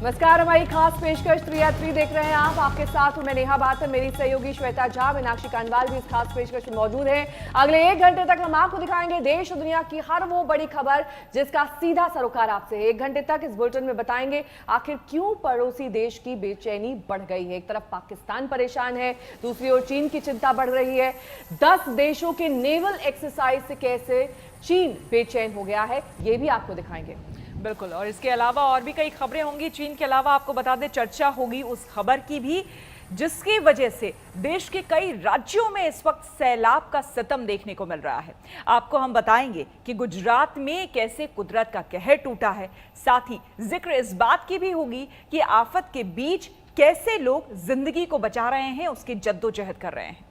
नमस्कार, हमारी खास पेशकश 3 देख रहे हैं आप। आपके साथ हूं मैं नेहा बाथर, मेरी सहयोगी श्वेता झा, मीनाक्षी कांडवाल भी इस खास पेशकश में मौजूद है। अगले 1 घंटे तक हम आपको दिखाएंगे देश और दुनिया की हर वो बड़ी खबर जिसका सीधा सरोकार आपसे है। 1 घंटे तक इस बुलेटिन में बताएंगे आखिर क्यों पड़ोसी देश की बेचैनी बढ़ गई है। एक तरफ पाकिस्तान परेशान है, दूसरी ओर चीन की चिंता बढ़ रही है। 10 देशों के नेवल एक्सरसाइज से कैसे चीन बेचैन हो गया है, ये भी आपको दिखाएंगे। बिल्कुल, और इसके अलावा और भी कई खबरें होंगी। चीन के अलावा आपको बता दें, चर्चा होगी उस खबर की भी जिसकी वजह से देश के कई राज्यों में इस वक्त सैलाब का सितम देखने को मिल रहा है। आपको हम बताएंगे कि गुजरात में कैसे कुदरत का कहर टूटा है। साथ ही जिक्र इस बात की भी होगी कि आफत के बीच कैसे लोग जिंदगी को बचा रहे हैं, उसकी जद्दोजहद कर रहे हैं।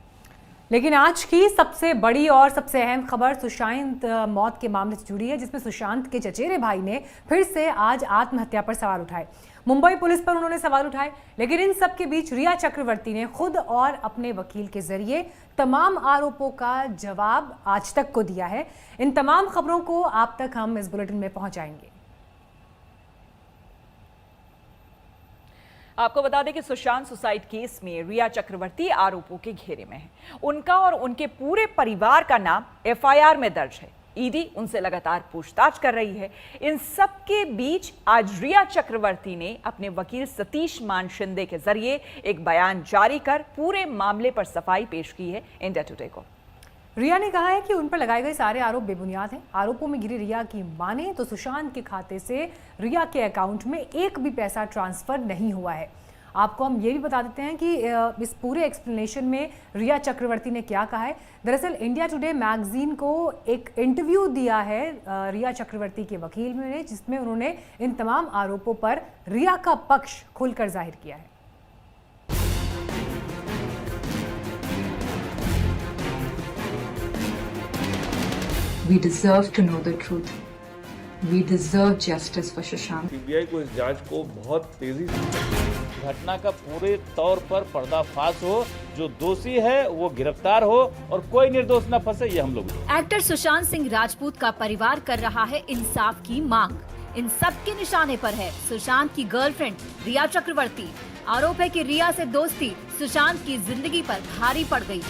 लेकिन आज की सबसे बड़ी और सबसे अहम खबर सुशांत मौत के मामले से जुड़ी है, जिसमें सुशांत के चचेरे भाई ने फिर से आज आत्महत्या पर सवाल उठाए। मुंबई पुलिस पर उन्होंने सवाल उठाए, लेकिन इन सब के बीच रिया चक्रवर्ती ने खुद और अपने वकील के जरिए तमाम आरोपों का जवाब आज तक को दिया है। इन तमाम खबरों को आप तक हम इस बुलेटिन में पहुंचाएंगे। आपको बता दें कि सुशांत सुसाइड केस में रिया चक्रवर्ती आरोपों के घेरे में है। उनका और उनके पूरे परिवार का नाम एफआईआर में दर्ज है। ईडी उनसे लगातार पूछताछ कर रही है। इन सब के बीच आज रिया चक्रवर्ती ने अपने वकील सतीश मान शिंदे के जरिए एक बयान जारी कर पूरे मामले पर सफाई पेश की है इंडिया टुडे को। रिया ने कहा है कि उन पर लगाए गए सारे आरोप बेबुनियाद हैं। आरोपों में घिरी रिया की माने तो सुशांत के खाते से रिया के अकाउंट में एक भी पैसा ट्रांसफर नहीं हुआ है। आपको हम ये भी बता देते हैं कि इस पूरे एक्सप्लेनेशन में रिया चक्रवर्ती ने क्या कहा है। दरअसल इंडिया टुडे मैगजीन को एक इंटरव्यू दिया है रिया चक्रवर्ती के वकील ने, जिसमें उन्होंने इन तमाम आरोपों पर रिया का पक्ष खुलकर जाहिर किया है। We deserve to know the truth. We deserve justice for Sushant. CBI को इस जांच को बहुत तेजी से घटना का पूरे तौर पर पर्दाफाश हो, जो दोषी है वो गिरफ्तार हो और कोई निर्दोष न फंसे, ये हम लोग। एक्टर सुशांत सिंह राजपूत का परिवार कर रहा है इंसाफ की मांग। इन सब के निशाने पर है सुशांत की गर्लफ्रेंड रिया चक्रवर्ती। आरोप है कि रिया से दोस्ती सुशांत की जिंदगी पर भारी पड़ गई।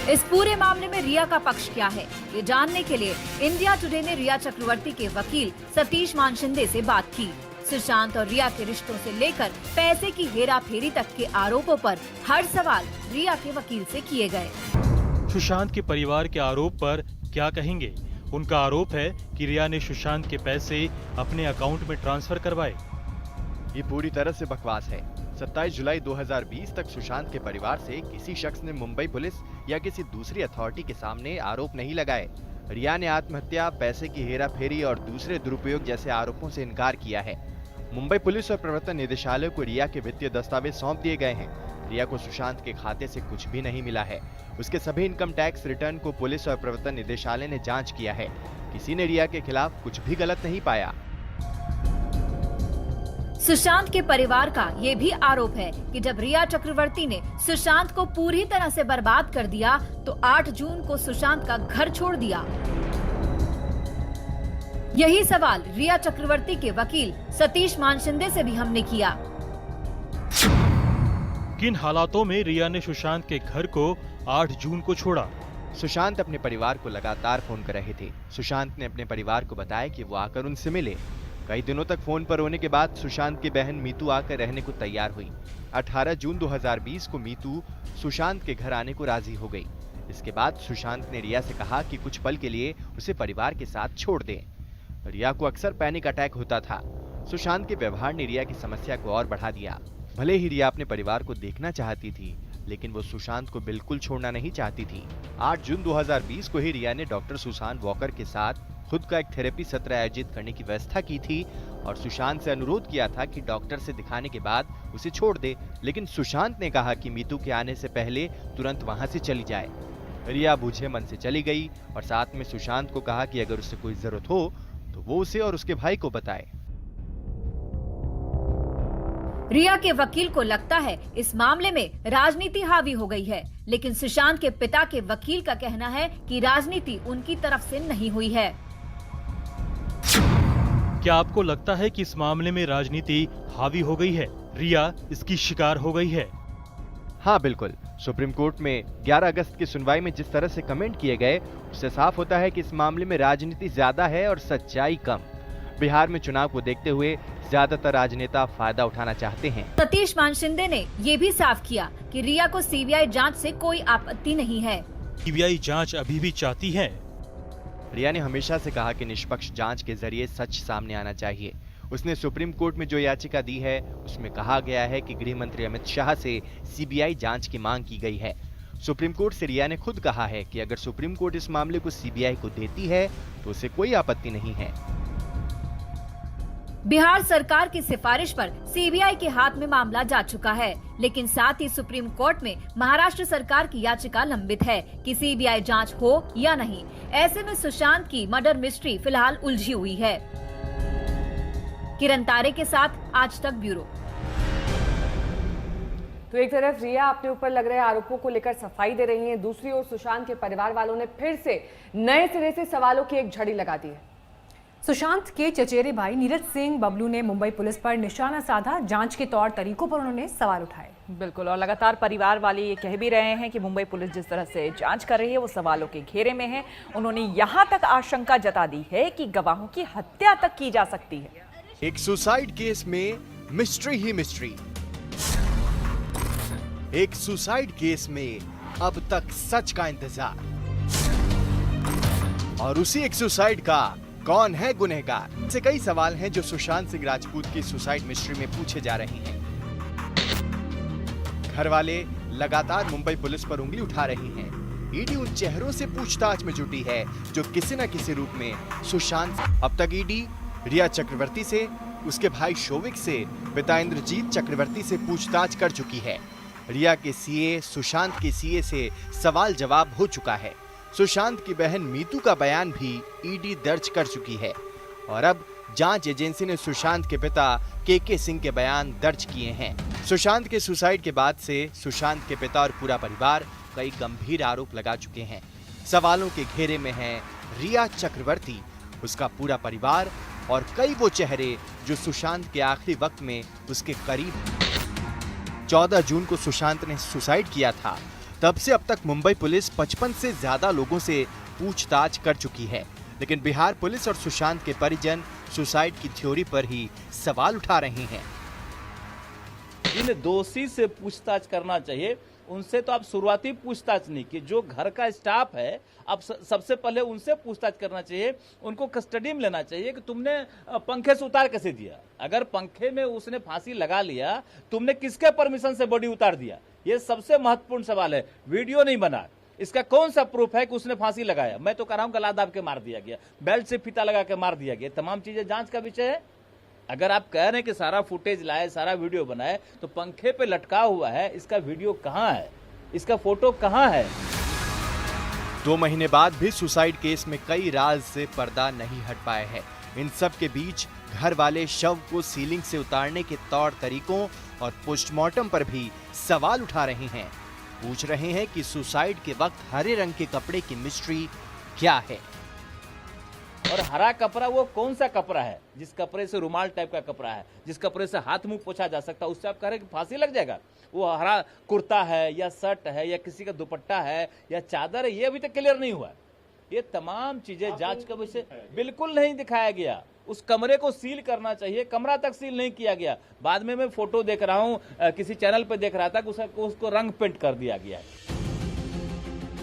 इस पूरे मामले में रिया का पक्ष क्या है, ये जानने के लिए इंडिया टुडे ने रिया चक्रवर्ती के वकील सतीश मान शिंदे से बात की। सुशांत और रिया के रिश्तों से लेकर पैसे की हेराफेरी तक के आरोपों पर हर सवाल रिया के वकील से किए गए। सुशांत के परिवार के आरोप पर क्या कहेंगे? उनका आरोप है कि रिया ने सुशांत के पैसे अपने अकाउंट में ट्रांसफर करवाए। ये पूरी तरह से बकवास है। 27 जुलाई 2020 तक सुशांत के परिवार से किसी शख्स ने मुंबई पुलिस या किसी दूसरी अथॉरिटी के सामने आरोप नहीं लगाए। रिया ने आत्महत्या, पैसे की हेराफेरी और दूसरे दुरुपयोग जैसे आरोपों से इनकार किया है। मुंबई पुलिस और प्रवर्तन निदेशालय को रिया के वित्तीय दस्तावेज सौंप दिए गए हैं। रिया को सुशांत के खाते से कुछ भी नहीं मिला है। उसके सभी इनकम टैक्स रिटर्न को पुलिस और प्रवर्तन निदेशालय ने जांच किया है। किसी ने रिया के खिलाफ कुछ भी गलत नहीं पाया। सुशांत के परिवार का ये भी आरोप है कि जब रिया चक्रवर्ती ने सुशांत को पूरी तरह से बर्बाद कर दिया तो 8 जून को सुशांत का घर छोड़ दिया। यही सवाल रिया चक्रवर्ती के वकील सतीश मान शिंदे से भी हमने किया। किन हालातों में रिया ने सुशांत के घर को 8 जून को छोड़ा? सुशांत अपने परिवार को लगातार फोन कर रहे थे। सुशांत ने अपने परिवार को बताया कि वो आकर उनसे मिले। कई दिनों तक फोन पर होने के बाद सुशांत की बहन मीतू आकर रहने को तैयार हुई। 18 जून 2020 को मीतू सुशांत के घर आने को राजी हो गई। इसके बाद सुशांत ने रिया से कहा कि कुछ पल के लिए उसे परिवार के साथ छोड़ दें। रिया को अक्सर पैनिक अटैक होता था। सुशांत के व्यवहार ने रिया की समस्या को और बढ़ा दिया। भले ही रिया अपने परिवार को देखना चाहती थी, लेकिन वो सुशांत को बिल्कुल छोड़ना नहीं चाहती थी। 8 जून 2020 को ही रिया ने डॉक्टर सुशांत वॉकर के साथ खुद का एक थेरेपी सत्र आयोजित करने की व्यवस्था की थी और सुशांत से अनुरोध किया था कि डॉक्टर से दिखाने के बाद उसे छोड़ दे। लेकिन सुशांत ने कहा कि मीतू के आने से पहले तुरंत वहां से चली जाए। रिया बूझे मन से चली गई और साथ में सुशांत को कहा कि अगर उसे कोई जरूरत हो तो वो उसे और उसके भाई को बताए। रिया के वकील को लगता है इस मामले में राजनीति हावी हो गई है, लेकिन सुशांत के पिता के वकील का कहना है कि राजनीति उनकी तरफ से नहीं हुई है। क्या आपको लगता है कि इस मामले में राजनीति हावी हो गई है, रिया इसकी शिकार हो गई है? हाँ बिल्कुल, सुप्रीम कोर्ट में 11 अगस्त की सुनवाई में जिस तरह से कमेंट किए गए उससे साफ होता है कि इस मामले में राजनीति ज्यादा है और सच्चाई कम। बिहार में चुनाव को देखते हुए ज्यादातर राजनेता फायदा उठाना चाहते हैं। सतीश मान शिंदे ने ये भी साफ किया कि रिया को सीबीआई जांच से कोई आपत्ति नहीं है। सीबीआई जांच अभी भी चाहती है। रिया ने हमेशा से कहा कि निष्पक्ष जांच के जरिए सच सामने आना चाहिए। उसने सुप्रीम कोर्ट में जो याचिका दी है उसमें कहा गया है कि गृह मंत्री अमित शाह से सीबीआई जांच की मांग की गई है। सुप्रीम कोर्ट से रिया ने खुद कहा है कि अगर सुप्रीम कोर्ट इस मामले को सीबीआई को देती है तो उसे कोई आपत्ति नहीं है। बिहार सरकार की सिफारिश पर सीबीआई के हाथ में मामला जा चुका है, लेकिन साथ ही सुप्रीम कोर्ट में महाराष्ट्र सरकार की याचिका लंबित है कि सीबीआई जांच हो या नहीं। ऐसे में सुशांत की मर्डर मिस्ट्री फिलहाल उलझी हुई है। किरण तारे के साथ आज तक ब्यूरो। तो एक तरफ रिया अपने ऊपर लग रहे आरोपों को लेकर सफाई दे रही हैं, दूसरी ओर सुशांत के परिवार वालों ने फिर से नए सिरे से सवालों की एक झड़ी लगा दी है। सुशांत के चचेरे भाई नीरज सिंह बबलू ने मुंबई पुलिस पर निशाना साधा। जांच के तौर तरीकों पर उन्होंने सवाल उठाए। बिल्कुल, और लगातार परिवार वाले ये कह भी रहे हैं कि मुंबई पुलिस जिस तरह से जांच कर रही है वो सवालों के घेरे में है। उन्होंने यहाँ तक आशंका जता दी है कि गवाहों की हत्या तक की जा सकती है। एक सुसाइड केस में मिस्ट्री ही मिस्ट्री। एक सुसाइड केस में अब तक सच का इंतजार, और उसी एक सुसाइड का कौन है गुनहगार? ऐसे कई सवाल हैं जो सुशांत सिंह राजपूत की सुसाइड मिस्ट्री में पूछे जा रहे हैं। घर वाले लगातार मुंबई पुलिस पर उंगली उठा रही हैं। ईडी उन चेहरों से पूछताछ में जुटी है जो किसी न किसी रूप में सुशांत। अब तक ईडी रिया चक्रवर्ती से, उसके भाई शोविक से, पिता इंद्रजीत चक्रवर्ती से पूछताछ कर चुकी है। रिया के सीए, सुशांत के सीए से सवाल जवाब हो चुका है। सुशांत की बहन मीतू का बयान भी ईडी दर्ज कर चुकी है, और अब जांच एजेंसी ने सुशांत के पिता के सिंह के बयान दर्ज किए हैं। सुशांत के सुसाइड के बाद से सुशांत के पिता और पूरा परिवार कई गंभीर आरोप लगा चुके हैं। सवालों के घेरे में है रिया चक्रवर्ती, उसका पूरा परिवार और कई वो चेहरे जो सुशांत के आखिरी वक्त में उसके करीब। 14 जून को सुशांत ने सुसाइड किया था। तब से अब तक मुंबई पुलिस 55 से ज्यादा लोगों से पूछताछ कर चुकी है, लेकिन बिहार पुलिस और सुशांत के परिजन सुसाइड की थ्योरी पर ही सवाल उठा रहे हैं। इन दोषी से पूछताछ करना चाहिए। उनसे तो आप शुरुआती पूछताछ नहीं की, जो घर का स्टाफ है अब सबसे पहले उनसे पूछताछ करना चाहिए। उनको कस्टडी में लेना चाहिए कि तुमने पंखे से उतार कैसे दिया। अगर पंखे में उसने फांसी लगा लिया, तुमने किसके परमिशन से बॉडी उतार दिया? ये सबसे महत्वपूर्ण सवाल है। वीडियो नहीं बना, इसका कौन सा प्रूफ है कि उसने फांसी लगाया? मैं तो कह रहा हूं गला दाब के मार दिया गया, बेल्ट से फीता लगा के मार दिया गया। तमाम चीजें जांच का विषय है। अगर आप कह रहे हैं कि सारा फुटेज लाए, सारा वीडियो बनाए, तो पंखे पे लटका हुआ है, इसका वीडियो कहां है? इसका फोटो कहां है? 2 महीने बाद भी सुसाइड केस में कई राज से पर्दा नहीं हट पाए हैं। इन सब के बीच घर वाले शव को सीलिंग से उतारने के तौर तरीकों और पोस्टमार्टम पर भी सवाल उठा रहे हैं। पूछ रहे हैं कि सुसाइड के वक्त हरे रंग के कपड़े की मिस्ट्री क्या है। और हरा कपड़ा वो कौन सा कपड़ा है? जिस कपड़े से रुमाल टाइप का कपड़ा है, जिस कपड़े से हाथ मुंह पोछा जा सकता है, उससे आप कह रहे हैं कि फांसी लग जाएगा? वो हरा कुर्ता है या शर्ट है या किसी का दुपट्टा है या चादर है, ये अभी तक क्लियर नहीं हुआ। ये तमाम चीजें जांच का विषय बिल्कुल नहीं दिखाया गया। उस कमरे को सील करना चाहिए, कमरा तक सील नहीं किया गया। बाद में मैं फोटो देख रहा हूँ, किसी चैनल पर देख रहा था कि उसको रंग पेंट कर दिया गया है।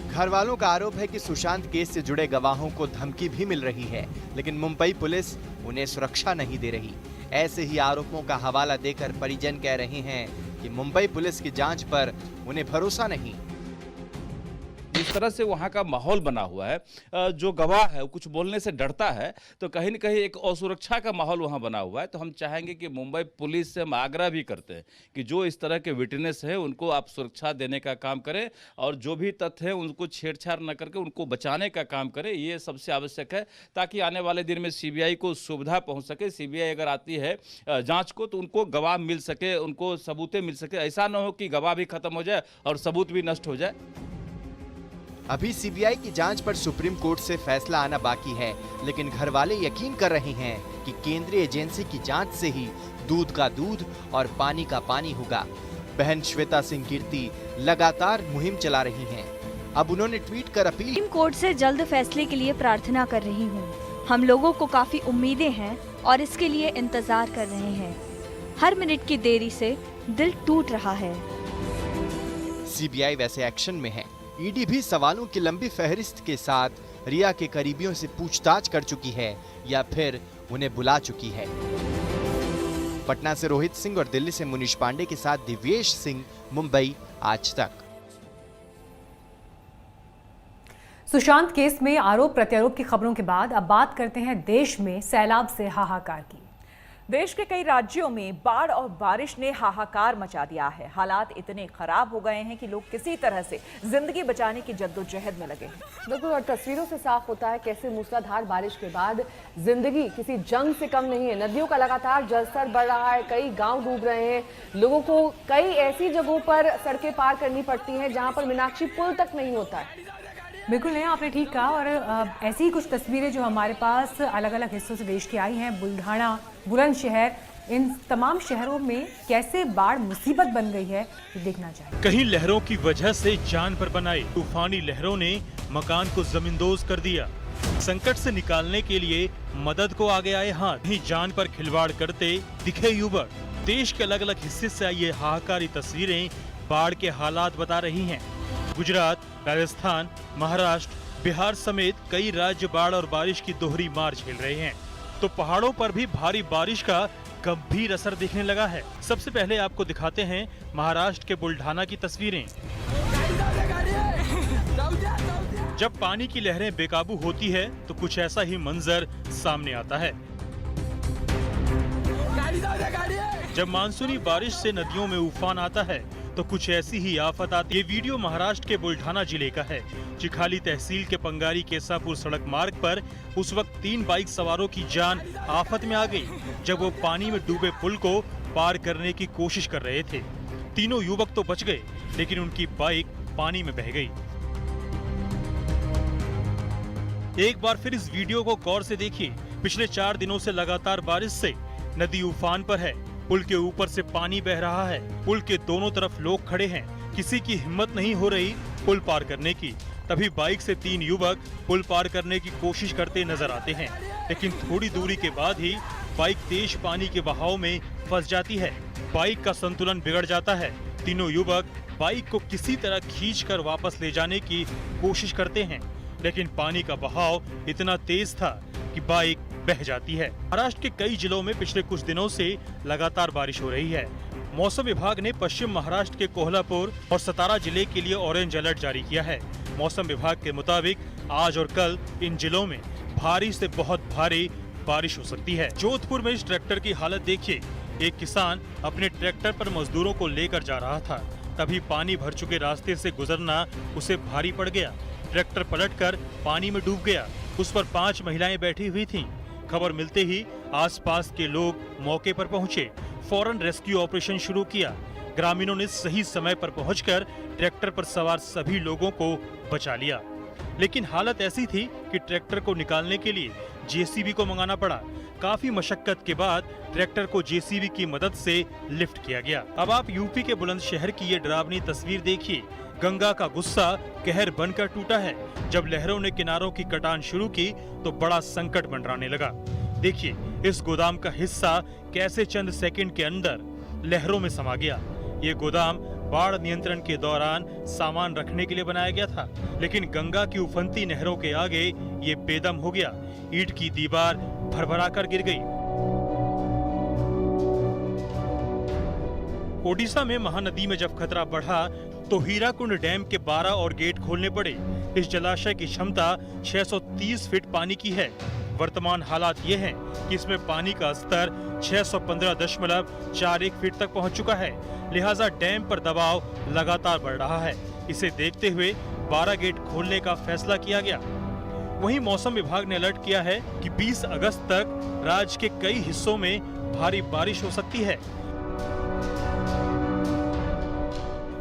घर वालों का आरोप है कि सुशांत केस से जुड़े गवाहों को धमकी भी मिल रही है, लेकिन मुंबई पुलिस उन्हें सुरक्षा नहीं दे रही। ऐसे ही आरोपों का हवाला देकर परिजन कह रहे हैं कि मुंबई पुलिस की जांच पर उन्हें भरोसा नहीं। जिस तरह से वहाँ का माहौल बना हुआ है, जो गवाह है वो कुछ बोलने से डरता है, तो कहीं न कहीं एक असुरक्षा का माहौल वहाँ बना हुआ है। तो हम चाहेंगे कि मुंबई पुलिस से हम आग्रह भी करते हैं कि जो इस तरह के विटनेस है उनको आप सुरक्षा देने का काम करें, और जो भी तथ्य है उनको छेड़छाड़ न करके उनको बचाने का काम करें। ये सबसे आवश्यक है, ताकि आने वाले दिन में सीबीआई को सुविधा पहुँच सके। सीबीआई अगर आती है जाँच को, तो उनको गवाह मिल सके, उनको सबूतें मिल सके। ऐसा न हो कि गवाह भी खत्म हो जाए और सबूत भी नष्ट हो जाए। अभी सीबीआई की जांच पर सुप्रीम कोर्ट से फैसला आना बाकी है, लेकिन घर वाले यकीन कर रहे हैं कि केंद्रीय एजेंसी की जांच से ही दूध का दूध और पानी का पानी होगा। बहन श्वेता सिंह कीर्ति लगातार मुहिम चला रही हैं। अब उन्होंने ट्वीट कर अपील सुप्रीम कोर्ट से जल्द फैसले के लिए प्रार्थना कर रही हूँ। हम लोगों को काफी उम्मीदें हैं और इसके लिए इंतजार कर रहे हैं। हर मिनट की देरी से दिल टूट रहा है। सीबीआई वैसे एक्शन में है। ईडी भी सवालों की लंबी फहरिस्त के साथ रिया के करीबियों से पूछताछ कर चुकी है या फिर उन्हें बुला चुकी है। पटना से रोहित सिंह और दिल्ली से मुनीश पांडे के साथ दिव्येश सिंह, मुंबई, आज तक। सुशांत केस में आरोप प्रत्यारोप की खबरों के बाद अब बात करते हैं देश में सैलाब से हाहाकार की। देश के कई राज्यों में बाढ़ और बारिश ने हाहाकार मचा दिया है। हालात इतने खराब हो गए हैं कि लोग किसी तरह से जिंदगी बचाने की जद्दोजहद में लगे हैं। बिल्कुल, और तस्वीरों से साफ होता है कैसे मूसलाधार बारिश के बाद जिंदगी किसी जंग से कम नहीं है। नदियों का लगातार जलस्तर बढ़ रहा है, कई गांव डूब रहे हैं, लोगों को कई ऐसी जगहों पर सड़कें पार करनी पड़ती हैं जहां पर मीनाक्षी पुल तक नहीं होता है। बिल्कुल नहीं, आपने ठीक कहा। और ऐसी ही कुछ तस्वीरें जो हमारे पास अलग अलग हिस्सों से देश की आई हैं, बुल्ढाना, बुलंदशहर, इन तमाम शहरों में कैसे बाढ़ मुसीबत बन गई है, ये देखना चाहिए। कहीं लहरों की वजह से जान पर बनाई तूफानी लहरों ने मकान को जमींदोज कर दिया। संकट से निकालने के लिए मदद को आगे आए हाथ, ही जान पर खिलवाड़ करते दिखे युवक। देश के अलग अलग हिस्से से आई ये हाहाकारी तस्वीरें बाढ़ के हालात बता रही हैं। गुजरात, राजस्थान, महाराष्ट्र, बिहार समेत कई राज्य बाढ़ और बारिश की दोहरी मार झेल रहे हैं, तो पहाड़ों पर भी भारी बारिश का गंभीर असर दिखने लगा है। सबसे पहले आपको दिखाते हैं महाराष्ट्र के बुल्ढाना की तस्वीरें। जब पानी की लहरें बेकाबू होती है तो कुछ ऐसा ही मंजर सामने आता है। जब मानसूनी बारिश से नदियों में उफान आता है तो कुछ ऐसी ही आफत आती है। ये वीडियो महाराष्ट्र के बुल्ढाना जिले का है। चिखाली तहसील के पंगारी केसापुर सड़क मार्ग पर उस वक्त 3 बाइक सवारों की जान आफत में आ गई जब वो पानी में डूबे पुल को पार करने की कोशिश कर रहे थे। तीनों युवक तो बच गए, लेकिन उनकी बाइक पानी में बह गई। एक बार फिर इस वीडियो को गौर से देखिए। पिछले 4 दिनों से लगातार बारिश से नदी उफान पर है। पुल के ऊपर से पानी बह रहा है। पुल के दोनों तरफ लोग खड़े हैं। किसी की हिम्मत नहीं हो रही पुल पार करने की। तभी बाइक से 3 युवक पुल पार करने की कोशिश करते नजर आते हैं, लेकिन थोड़ी दूरी के बाद ही बाइक तेज पानी के बहाव में फंस जाती है। बाइक का संतुलन बिगड़ जाता है। तीनों युवक बाइक को किसी तरह खींचकर वापस ले जाने की कोशिश करते हैं, लेकिन पानी का बहाव इतना तेज था कि बाइक बह जाती है। महाराष्ट्र के कई जिलों में पिछले कुछ दिनों से लगातार बारिश हो रही है। मौसम विभाग ने पश्चिम महाराष्ट्र के कोल्हापुर और सतारा जिले के लिए ऑरेंज अलर्ट जारी किया है। मौसम विभाग के मुताबिक आज और कल इन जिलों में भारी से बहुत भारी बारिश हो सकती है। जोधपुर में इस ट्रैक्टर की हालत देखिए। एक किसान अपने ट्रैक्टर पर मजदूरों को लेकर जा रहा था, तभी पानी भर चुके रास्ते से गुजरना उसे भारी पड़ गया। ट्रैक्टर पलटकर पानी में डूब गया। उस पर 5 महिलाएं बैठी हुई थीं। खबर मिलते ही आसपास के लोग मौके पर पहुंचे। फौरन रेस्क्यू ऑपरेशन शुरू किया। ग्रामीणों ने सही समय पर पहुंचकर ट्रैक्टर पर सवार सभी लोगों को बचा लिया, लेकिन हालत ऐसी थी कि ट्रैक्टर को निकालने के लिए जेसीबी को मंगाना पड़ा। काफी मशक्कत के बाद ट्रैक्टर को जेसीबी की मदद से लिफ्ट किया गया। अब आप यूपी के बुलंदशहर की ये डरावनी तस्वीर देखिए। गंगा का गुस्सा कहर बनकर टूटा है। जब लहरों ने किनारों की कटान शुरू की तो बड़ा संकट मंडराने लगा। देखिए इस गोदाम का हिस्सा कैसे चंद सेकंड के अंदर लहरों में समा गया। ये गोदाम बाढ़ नियंत्रण के दौरान सामान रखने के लिए बनाया गया था, लेकिन गंगा की उफनती नहरों के आगे ये बेदम हो गया। ईंट की दीवार भरभराकर गिर गई। ओडिशा में महानदी में जब खतरा बढ़ा तो हीराकुंड डैम के 12 और गेट खोलने पड़े। इस जलाशय की क्षमता 630 फीट पानी की है। वर्तमान हालात ये हैं कि इसमें पानी का स्तर 615.41 फीट तक पहुंच चुका है। लिहाजा डैम पर दबाव लगातार बढ़ रहा है। इसे देखते हुए 12 गेट खोलने का फैसला किया गया। वहीं मौसम विभाग ने अलर्ट किया है कि 20 अगस्त तक राज्य के कई हिस्सों में भारी बारिश हो सकती है।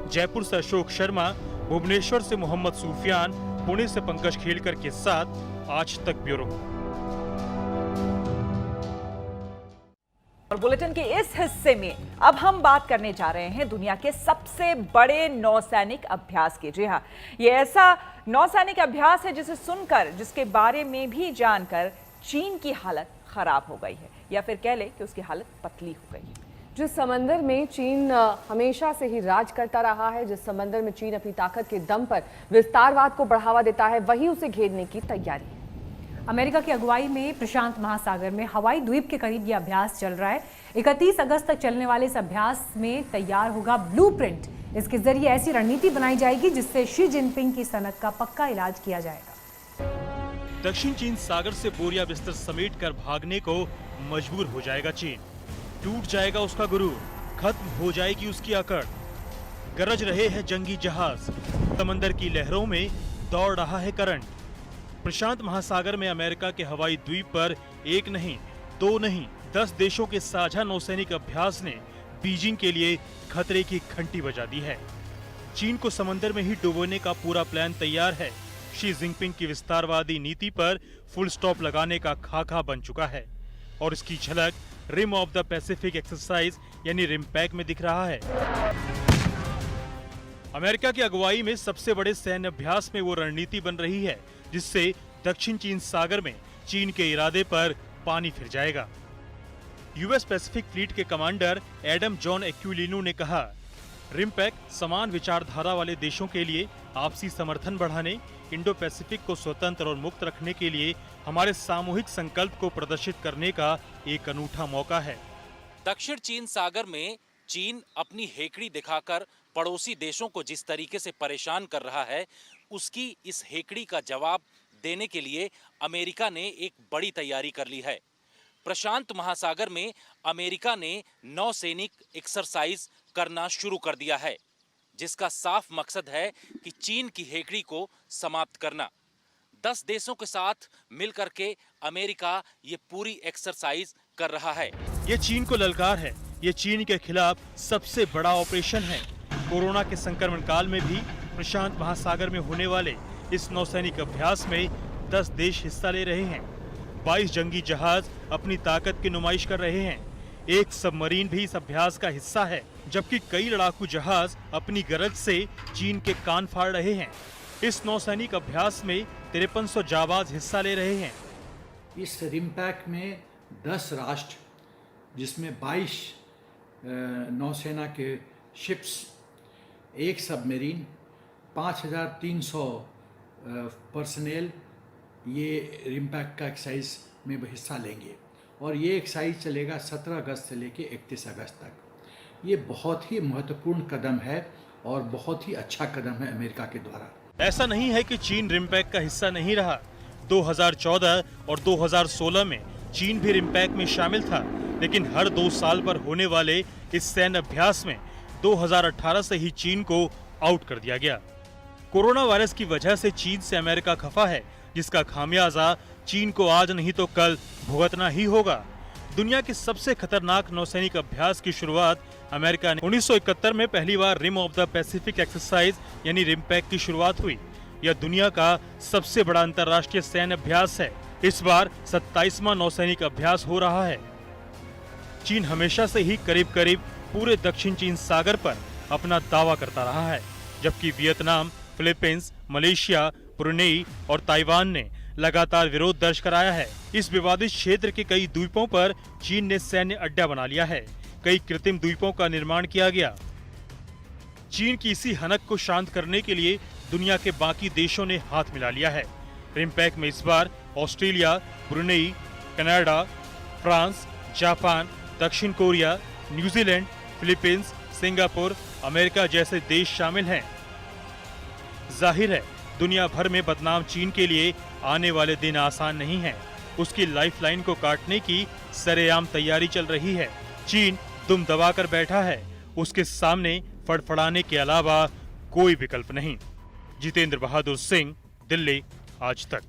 जयपुर से अशोक शर्मा, भुवनेश्वर से मोहम्मद सूफियान, पुणे से पंकज खेलकर के साथ आज तक ब्यूरो। और बुलेटिन के इस हिस्से में अब हम बात करने जा रहे हैं दुनिया के सबसे बड़े नौसैनिक अभ्यास की। जी हाँ, ये ऐसा नौसैनिक अभ्यास है जिसे सुनकर, जिसके बारे में भी जानकर चीन की हालत खराब हो गई है, या फिर कह ले कि उसकी हालत पतली हो गई है। जिस समंदर में चीन हमेशा से ही राज करता रहा है, जिस समंदर में चीन अपनी ताकत के दम पर विस्तारवाद को बढ़ावा देता है, वही उसे घेरने की तैयारी है। अमेरिका की अगुवाई में प्रशांत महासागर में हवाई द्वीप के करीब यह अभ्यास चल रहा है। 31 अगस्त तक चलने वाले इस अभ्यास में तैयार होगा ब्लूप्रिंट। इसके जरिए ऐसी रणनीति बनाई जाएगी जिससे शी जिनपिंग की सनक का पक्का इलाज किया जाएगा। दक्षिण चीन सागर से बोरिया बिस्तर समेट कर भागने को मजबूर हो जाएगा चीन। टूट जाएगा उसका गुरूर, खत्म हो जाएगी उसकी अकड़। गरज रहे हैं जंगी जहाज, समंदर की लहरों में दौड़ रहा है करंट। प्रशांत महासागर में अमेरिका के हवाई द्वीप पर एक नहीं, दो नहीं, 10 देशों के साझा नौसैनिक अभ्यास ने बीजिंग के लिए खतरे की घंटी बजा दी है। चीन को समंदर में ही डुबोने का पूरा प्लान तैयार है। शी जिनपिंग की विस्तारवादी नीति पर फुल स्टॉप लगाने का खाका बन चुका है और इसकी झलक Rim of the Pacific exercise यानी रिमपैक में दिख रहा है। अमेरिका की अगुवाई में सबसे बड़े सैन्य अभ्यास में वो रणनीति बन रही है जिससे दक्षिण चीन सागर में चीन के इरादे पर पानी फिर जाएगा। यूएस पैसिफिक फ्लीट के कमांडर एडम जॉन एक्विलिनो ने कहा, रिमपैक समान विचारधारा वाले देशों के लिए आपसी समर्थन बढ़ाने, इंडो पैसिफिक को स्वतंत्र और मुक्त रखने के लिए हमारे सामूहिक संकल्प को प्रदर्शित करने का एक अनूठा मौका है। दक्षिण चीन सागर में चीन अपनी हेकड़ी दिखाकर पड़ोसी देशों को जिस तरीके से परेशान कर रहा है, उसकी इस हेकड़ी का जवाब देने के लिए अमेरिका ने एक बड़ी तैयारी कर ली है। प्रशांत महासागर में अमेरिका ने नौसैनिक एक्सरसाइज करना शुरू कर दिया है, जिसका साफ मकसद है कि चीन की हेकड़ी को समाप्त करना। 10 देशों के साथ मिलकर के अमेरिका ये पूरी एक्सरसाइज कर रहा है। ये चीन को ललकार है, ये चीन के खिलाफ सबसे बड़ा ऑपरेशन है। कोरोना के संक्रमण काल में भी प्रशांत महासागर में होने वाले इस नौसैनिक अभ्यास में 10 देश हिस्सा ले रहे हैं। 22 जंगी जहाज अपनी ताकत की नुमाइश कर रहे हैं। एक सबमरीन भी इस अभ्यास का हिस्सा है, जबकि कई लड़ाकू जहाज अपनी गरज से चीन के कान फाड़ रहे हैं। इस नौसैनिक अभ्यास में 5300 जाबाज हिस्सा ले रहे हैं। इस रिमपैक में 10 राष्ट्र, जिसमें 22 नौसेना के शिप्स, एक सबमरीन, 5300 पर्सनेल ये रिमपैक का एक्सरसाइज में हिस्सा लेंगे और ये एक्सरसाइज चलेगा 17 अगस्त से लेके 31 अगस्त तक। ये बहुत ही महत्वपूर्ण कदम है और बहुत ही अच्छा कदम है अमेरिका के द्वारा। ऐसा नहीं है कि चीन रिमपैक का हिस्सा नहीं रहा। 2014 और 2016 में चीन भी रिमपैक में शामिल था, लेकिन हर 2 साल पर होने वाले इस सैन्य अभ्यास में 2018 से ही चीन को आउट कर दिया गया। कोरोना वायरस की वजह से चीन से अमेरिका खफा है, जिसका खामियाजा चीन को आज नहीं तो कल भुगतना ही होगा। दुनिया के सबसे खतरनाक नौसैनिक अभ्यास की शुरुआत अमेरिका ने 1971 में पहली बार rim of the Pacific exercise यानी रिमपैक की शुरुआत हुई। यह दुनिया का सबसे बड़ा अंतर्राष्ट्रीय सैन्य अभ्यास है। इस बार 27वां नौसैनिक अभ्यास हो रहा है। चीन हमेशा से ही करीब करीब पूरे दक्षिण चीन सागर पर अपना दावा करता रहा है, जबकि वियतनाम, फिलीपींस, मलेशिया, ब्रुनेई और ताइवान ने लगातार विरोध दर्ज कराया है। इस विवादित क्षेत्र के कई द्वीपों पर चीन ने सैन्य अड्डा बना लिया है। कई कृत्रिम द्वीपों का निर्माण किया गया। चीन की इसी हनक को शांत करने के लिए दुनिया के बाकी देशों ने हाथ मिला लिया है। रिमपैक में इस बार Australia, Brunei, Canada, France, Japan, दक्षिण Korea, New Zealand, Philippines, Singapore, America जैसे देश शामिल हैं। जाहिर है दुनिया भर में बदनाम चीन के लिए आने वाले दिन आसान नहीं है। उसकी लाइफलाइन को काटने की सरेआम तैयारी चल रही है। चीन दुम दबाकर बैठा है, उसके सामने फड़फड़ाने के अलावा कोई विकल्प नहीं। जितेंद्र बहादुर सिंह, दिल्ली, आज तक।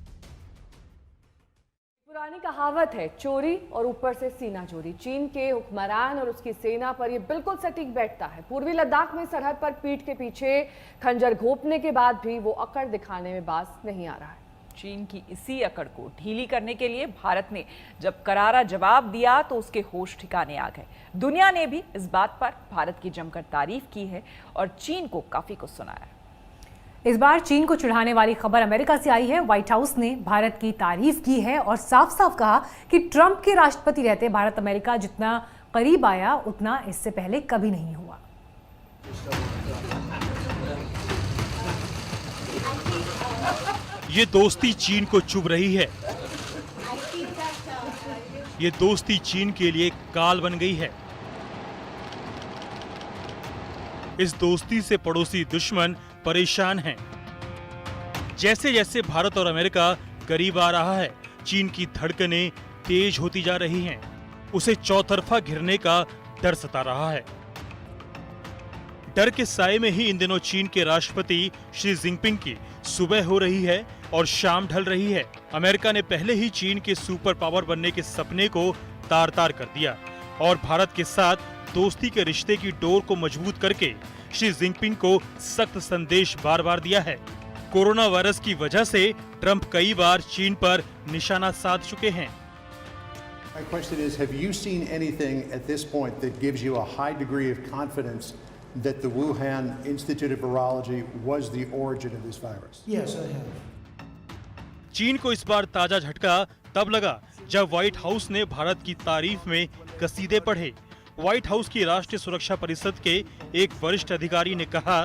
पुरानी कहावत है, चोरी और ऊपर से सीना चोरी। चीन के हुक्मरान और उसकी सेना पर यह बिल्कुल सटीक बैठता है। पूर्वी लद्दाख में सरहद पर पीठ के पीछे खंजर घोंपने के बाद भी वो अकड़ दिखाने में बाज नहीं आ रहा है। चीन की इसी अकड़ को ढीली करने के लिए भारत ने जब करारा जवाब दिया तो उसके होश ठिकाने आ गए। दुनिया ने भी इस बात पर भारत की जमकर तारीफ की है और चीन को काफी कुछ सुनाया है। इस बार चीन को चिढ़ाने वाली खबर अमेरिका से आई है। व्हाइट हाउस ने भारत की तारीफ की है और साफ साफ कहा कि ट्रंप के राष्ट्रपति रहते भारत अमेरिका जितना करीब आया उतना इससे पहले कभी नहीं हुआ। ये दोस्ती चीन को चुभ रही है। ये दोस्ती चीन के लिए काल बन गई है। इस दोस्ती से पड़ोसी दुश्मन परेशान हैं। जैसे जैसे भारत और अमेरिका करीब आ रहा है, चीन की धड़कनें तेज होती जा रही हैं। उसे चौतरफा घिरने का डर सता रहा है। डर के साए में ही इन दिनों चीन के राष्ट्रपति शी जिनपिंग की सुबह हो रही है और शाम ढल रही है। अमेरिका ने पहले ही चीन के सुपर पावर बनने के सपने को तार-तार कर दिया और भारत के साथ दोस्ती के रिश्ते की डोर को मजबूत करके शी जिनपिंग को सख्त संदेश बार बार दिया है। कोरोना वायरस की वजह से ट्रंप कई बार चीन पर निशाना साध चुके हैं। My question is, have you seen anything at this point that gives you a high degree of confidence that the Wuhan Institute of Virology was the origin of this virus? Yes, I have. चीन को इस बार ताजा झटका तब लगा जब white house ने भारत की तारीफ में कसीदे पढ़े। व्हाइट हाउस की राष्ट्रीय सुरक्षा परिषद के एक वरिष्ठ अधिकारी ने कहा,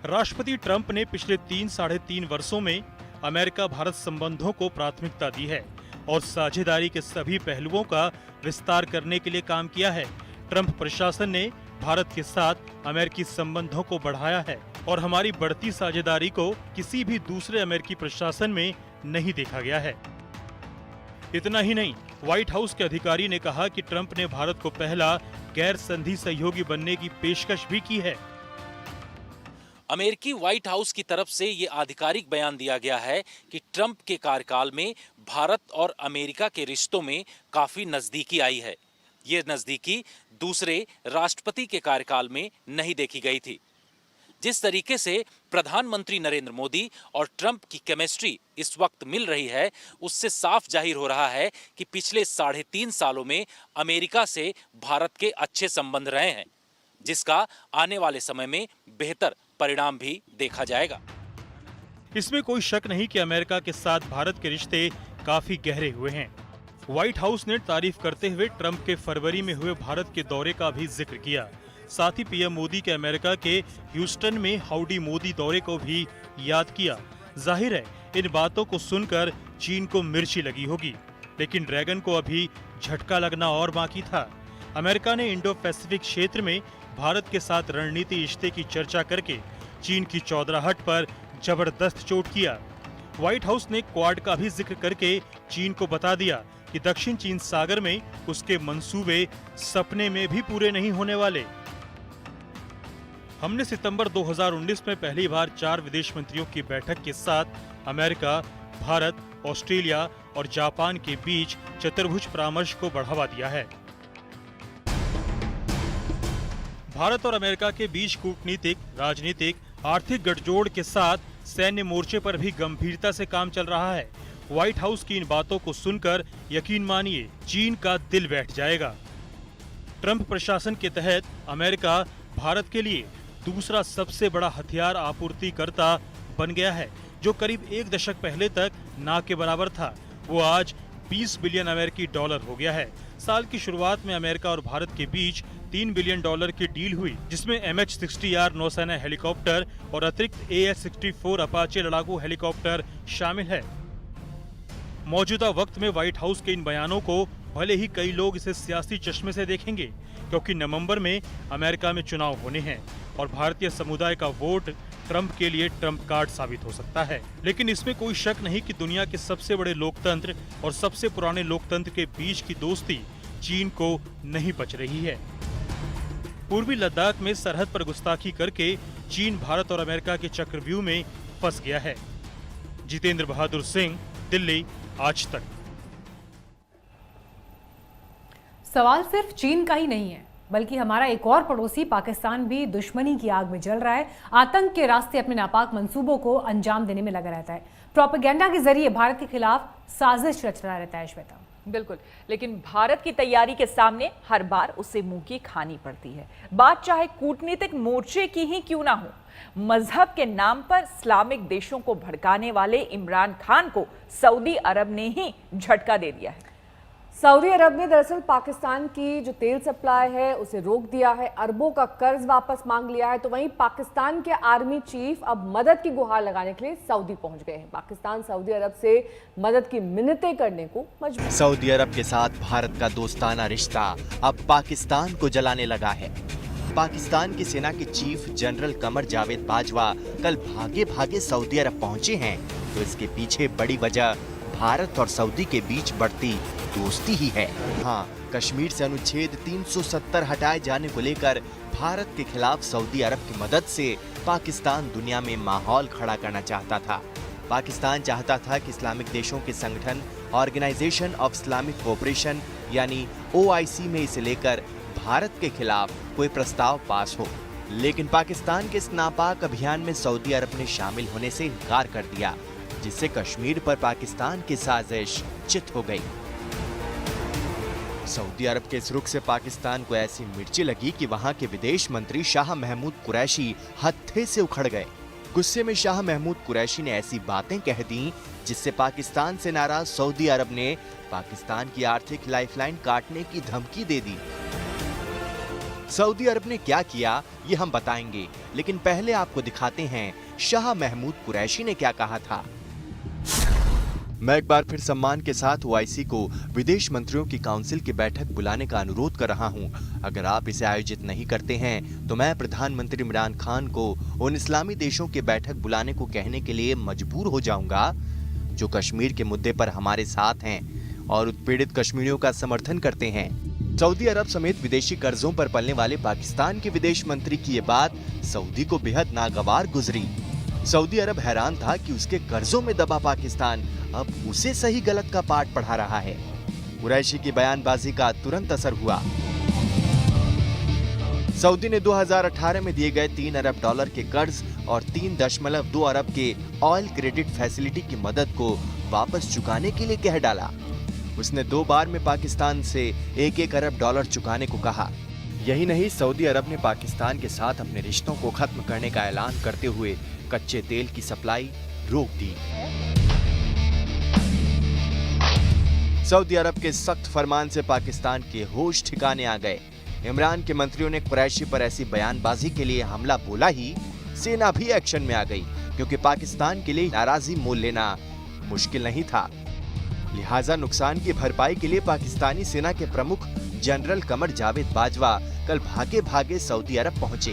राष्ट्रपति ट्रंप ने पिछले 3-3.5 वर्षों में अमेरिका भारत संबंधों को प्राथमिकता दी है और साझेदारी के सभी पहलुओं का विस्तार करने के लिए काम किया है। ट्रंप प्रशासन ने भारत के साथ अमेरिकी संबंधों को बढ़ाया है और हमारी बढ़ती साझेदारी को किसी भी दूसरे अमेरिकी प्रशासन में नहीं देखा गया है। इतना ही नहीं, व्हाइट हाउस के अधिकारी ने कहा कि ट्रंप ने भारत को पहला गैर संधि सहयोगी बनने की पेशकश भी की है। अमेरिकी व्हाइट हाउस की तरफ से ये आधिकारिक बयान दिया गया है कि ट्रंप के कार्यकाल में भारत और अमेरिका के रिश्तों में काफी नजदीकी आई है। ये नजदीकी दूसरे राष्ट्रपति के कार्यकाल में नहीं देखी गई थी। जिस तरीके से प्रधानमंत्री नरेंद्र मोदी और ट्रंप की केमिस्ट्री इस वक्त मिल रही है, उससे साफ जाहिर हो रहा है कि पिछले 3.5 सालों में अमेरिका से भारत के अच्छे संबंध रहे हैं, जिसका आने वाले समय में बेहतर परिणाम भी देखा जाएगा। इसमें कोई शक नहीं कि अमेरिका के साथ भारत के रिश्ते काफी गहरे हुए हैं। व्हाइट हाउस ने तारीफ करते हुए ट्रंप के फरवरी में हुए भारत के दौरे का भी जिक्र किया। साथ ही पीएम मोदी के अमेरिका के ह्यूस्टन में हाउडी मोदी दौरे को भी याद किया। जाहिर है इन बातों को सुनकर चीन को मिर्ची लगी होगी, लेकिन ड्रैगन को अभी झटका लगना और बाकी था। अमेरिका ने इंडो पैसिफिक क्षेत्र में भारत के साथ रणनीति रिश्ते की चर्चा करके चीन की चौधराहट पर जबरदस्त चोट किया। व्हाइट हाउस ने क्वाड का भी जिक्र करके चीन को बता दिया कि दक्षिण चीन सागर में उसके मंसूबे सपने में भी पूरे नहीं होने वाले। हमने सितंबर 2019 में पहली बार 4 विदेश मंत्रियों की बैठक के साथ अमेरिका, भारत, ऑस्ट्रेलिया और जापान के बीच चतुर्भुज परामर्श को बढ़ावा दिया है। भारत और अमेरिका के बीच कूटनीतिक, राजनीतिक, आर्थिक गठजोड़ के साथ सैन्य मोर्चे पर भी गंभीरता से काम चल रहा है। व्हाइट हाउस की इन बातों को सुनकर यकीन मानिए चीन का दिल बैठ जाएगा। ट्रंप प्रशासन के तहत अमेरिका भारत के लिए दूसरा सबसे बड़ा हथियार आपूर्तिकर्ता बन गया है, जो करीब 1 दशक पहले तक ना के बराबर था। वो आज 20 बिलियन अमेरिकी डॉलर हो गया है। साल की शुरुआत में अमेरिका और भारत के बीच 3 बिलियन डॉलर की डील हुई, जिसमें MH-60R नौसेना हेलीकॉप्टर और अतिरिक्त AH-64 अपाचे लड़ाकू हेलीकॉप्टर शामिल है। मौजूदा वक्त में व्हाइट हाउस के इन बयानों को भले ही कई लोग इसे सियासी चश्मे से देखेंगे, क्योंकि नवंबर में अमेरिका में चुनाव होने हैं और भारतीय समुदाय का वोट ट्रंप के लिए ट्रंप कार्ड साबित हो सकता है। लेकिन इसमें कोई शक नहीं कि दुनिया के सबसे बड़े लोकतंत्र और सबसे पुराने लोकतंत्र के बीच की दोस्ती चीन को नहीं बच रही है। पूर्वी लद्दाख में सरहद पर गुस्ताखी करके चीन भारत और अमेरिका के चक्रव्यूह में फंस गया है। जितेंद्र बहादुर सिंह, दिल्ली, आज तक। सवाल सिर्फ चीन का ही नहीं है, बल्कि हमारा एक और पड़ोसी पाकिस्तान भी दुश्मनी की आग में जल रहा है। आतंक के रास्ते अपने नापाक मंसूबों को अंजाम देने में लगा रहता है। प्रोपेगेंडा के जरिए भारत के खिलाफ साजिश रचना रहता है। श्वेता, बिल्कुल, लेकिन भारत की तैयारी के सामने हर बार उसे मुंह की खानी पड़ती है। बात चाहे कूटनीतिक मोर्चे की ही क्यों ना हो, मजहब के नाम पर इस्लामिक देशों को भड़काने वाले इमरान खान को सऊदी अरब ने ही झटका दे दिया है। सऊदी अरब ने दरअसल पाकिस्तान की जो तेल सप्लाई है उसे रोक दिया है, अरबों का कर्ज वापस मांग लिया है। तो वहीं पाकिस्तान के आर्मी चीफ अब मदद की गुहार लगाने के लिए सऊदी पहुंच गए हैं। पाकिस्तान सऊदी अरब से मदद की मिन्नतें करने को मजबूर। सऊदी अरब के साथ भारत का दोस्ताना रिश्ता अब पाकिस्तान को जलाने लगा है। पाकिस्तान की सेना के चीफ जनरल कमर जावेद बाजवा कल भागे भागे सऊदी अरब पहुंचे हैं, तो इसके पीछे बड़ी वजह भारत और सऊदी के बीच बढ़ती दोस्ती ही है। हाँ, कश्मीर से अनुच्छेद 370 हटाए जाने को लेकर भारत के खिलाफ सऊदी अरब की मदद से पाकिस्तान दुनिया में माहौल खड़ा करना चाहता था। पाकिस्तान चाहता था कि इस्लामिक देशों के संगठन ऑर्गेनाइजेशन ऑफ इस्लामिक कोऑपरेशन यानी OIC में इसे लेकर भारत के खिलाफ कोई प्रस्ताव पास हो, लेकिन पाकिस्तान के इस नापाक अभियान में सऊदी अरब ने शामिल होने से इनकार कर दिया, जिससे कश्मीर पर पाकिस्तान की साजिश चित हो गई। सऊदी अरब के इस रुख से पाकिस्तान को ऐसी मिर्ची लगी कि वहां के विदेश मंत्री शाह महमूद कुरैशी हत्थे से उखड़ गए। गुस्से में शाह महमूद कुरैशी ने ऐसी बातें कह दी जिससे पाकिस्तान से नाराज सऊदी अरब ने पाकिस्तान की आर्थिक लाइफलाइन काटने की धमकी दे दी। सऊदी अरब ने क्या किया ये हम बताएंगे, लेकिन पहले आपको दिखाते हैं शाह महमूद कुरैशी ने क्या कहा था। मैं एक बार फिर सम्मान के साथ OIC को विदेश मंत्रियों की काउंसिल की बैठक बुलाने का अनुरोध कर रहा हूं। अगर आप इसे आयोजित नहीं करते हैं तो मैं प्रधानमंत्री इमरान खान को उन इस्लामी देशों की बैठक बुलाने को कहने के लिए मजबूर हो जाऊंगा जो कश्मीर के मुद्दे पर हमारे साथ हैं और उत्पीड़ित कश्मीरियों का समर्थन करते हैं। सऊदी अरब समेत विदेशी कर्जों पर पलने वाले पाकिस्तान के विदेश मंत्री की ये बात सऊदी को बेहद नागवार गुजरी। सऊदी अरब हैरान था कि उसके कर्जों में दबा पाकिस्तान अब उसे सही गलत का पाठ पढ़ा रहा है। कुरैशी की बयानबाजी का तुरंत असर हुआ। सऊदी ने 2018 में दिए गए $3 अरब के कर्ज और 3.2 अरब के ऑयल क्रेडिट फैसिलिटी की मदद को वापस चुकाने के लिए कह डाला। उसने 2 बार में पाकिस्तान से $1 अरब चुकाने को कहा। यही नहीं, सऊदी अरब ने पाकिस्तान के साथ अपने रिश्तों को खत्म करने का ऐलान करते हुए कच्चे तेल की सप्लाई रोक दी। सऊदी अरब के सख्त फरमान से पाकिस्तान के होश ठिकाने आ गए। इमरान के मंत्रियों ने कुरैशी पर ऐसी बयानबाजी के लिए हमला बोला ही सेना भी एक्शन में आ गई, क्योंकि पाकिस्तान के लिए नाराजी मोल लेना मुश्किल नहीं था। लिहाजा नुकसान की भरपाई के लिए पाकिस्तानी सेना के प्रमुख जनरल कमर जावेद बाजवा कल भागे भागे सऊदी अरब पहुंचे।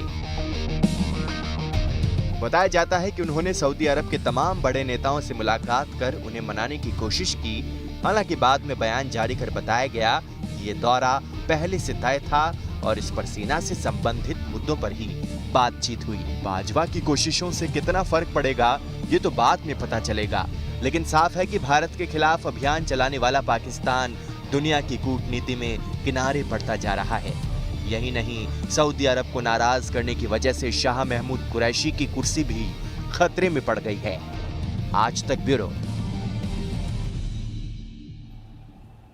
बताया जाता है कि उन्होंने सऊदी अरब के तमाम बड़े नेताओं से मुलाकात कर उन्हें मनाने की कोशिश की। हालांकि बाद में बयान जारी कर बताया गया कि ये दौरा पहले से तय था और इस पर सेना से संबंधित मुद्दों पर ही बातचीत हुई। बाजवा की कोशिशों से कितना फर्क पड़ेगा ये तो बाद में पता चलेगा, लेकिन साफ है कि भारत के खिलाफ अभियान चलाने वाला पाकिस्तान दुनिया की कूटनीति में किनारे पड़ता जा रहा है। यही नहीं, सऊदी अरब को नाराज करने की वजह से शाह महमूद कुरैशी की कुर्सी भी खतरे में पड़ गई है। आज तक ब्यूरो।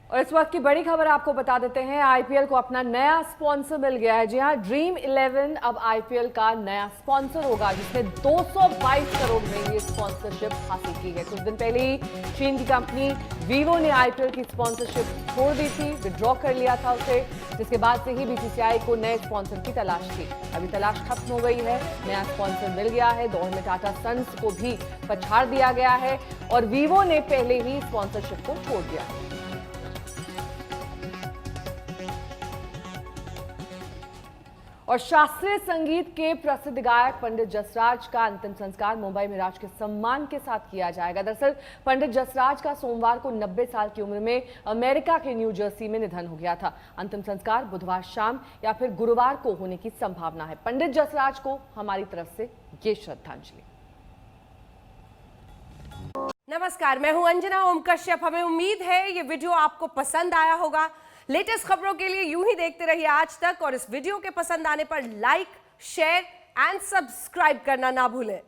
और इस वक्त की बड़ी खबर आपको बता देते हैं, IPL को अपना नया स्पॉन्सर मिल गया है। जी हां, ड्रीम 11 अब IPL का नया स्पॉन्सर होगा, जिसने 222 करोड़ में ये स्पॉन्सरशिप हासिल की है। कुछ दिन पहले ही चीन की कंपनी वीवो ने IPL की स्पॉन्सरशिप छोड़ दी थी, विड्रॉ कर लिया था उसे, जिसके बाद से ही BCCI को नए स्पॉन्सर की तलाश थी। अभी तलाश खत्म हो गई है, नया स्पॉन्सर मिल गया है। दौड़ में टाटा सन्स को भी पछाड़ दिया गया है और वीवो ने पहले ही स्पॉन्सरशिप को छोड़ दिया। और शास्त्रीय संगीत के प्रसिद्ध गायक पंडित जसराज का अंतिम संस्कार मुंबई में राजकीय सम्मान के साथ किया जाएगा। दरअसल पंडित जसराज का सोमवार को 90 साल की उम्र में अमेरिका के न्यू जर्सी में निधन हो गया था। अंतिम संस्कार बुधवार शाम या फिर गुरुवार को होने की संभावना है। पंडित जसराज को हमारी तरफ से ये श्रद्धांजलि। नमस्कार, मैं हूं अंजना ओम कश्यप। हमें उम्मीद है ये वीडियो आपको पसंद आया होगा। लेटेस्ट खबरों के लिए यूं ही देखते रहिए आज तक, और इस वीडियो के पसंद आने पर लाइक, शेयर एंड सब्सक्राइब करना ना भूलें।